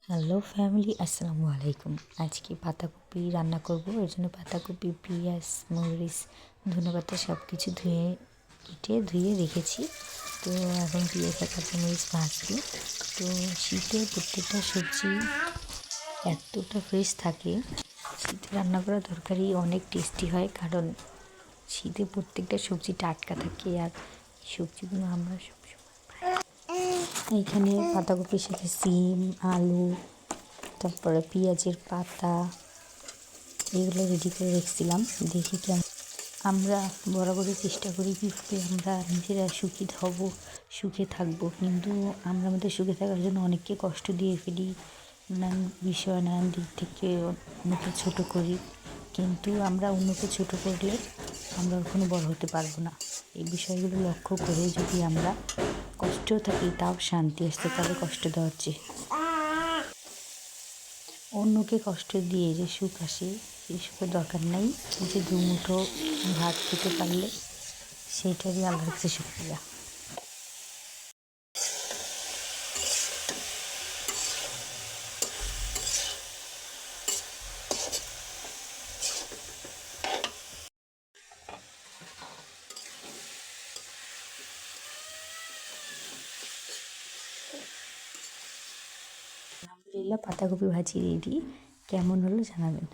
Hello family, আসসালামু আলাইকুম। আজকে পাতাকপি রান্না করব। এর জন্য পাতাকপি, পেঁয়াজ, মরিচ, ধনেপাতা সব কিছু ধুয়ে রেখেছি। তো এখন পেঁয়াজ আর কাঁচামরিচ ভাজবো। তো শীতে প্রত্যেকটা সবজি এতটা ফ্রেশ থাকে, শীতে রান্না করা তরকারি অনেক টেস্টি হয়, কারণ শীতে প্রত্যেকটা সবজি টাটকা থাকে আর সবজিগুলো আমরা সবসময় এইখানে পাতাকপির সাথে সিম, আলু, তারপরে পেঁয়াজের পাতা এগুলো রেডি করে রেখেছিলাম। দেখি কেমন। আমরা বরাবরই চেষ্টা করি কীভাবে আমরা নিজেরা সুখী হব, সুখে থাকবো, কিন্তু আমরা আমাদের সুখে থাকার জন্য অনেককে কষ্ট দিয়ে ফেলি, নানান বিষয় নানান দিক থেকে অন্যকে ছোট করি, কিন্তু আমরা অন্যকে ছোট করলে আমরা কখনো বড় হতে পারবো না। এই বিষয়গুলো লক্ষ্য করে যদি আমরা কষ্টেও থাকি তাও শান্তি আসতে পারে কষ্ট দেওয়ার চেয়ে। অন্যকে কষ্ট দিয়ে যে সুখ আসে সেই সুখের দরকার নেই। যে দুমুঠো ভাত খেতে পারলে সেইটারই আল্লাহর কাছে শুকরিয়া। আলহামদুলিল্লাহ, পাতাকপি ভাজি রেডি। কেমন হলো জানাবেন।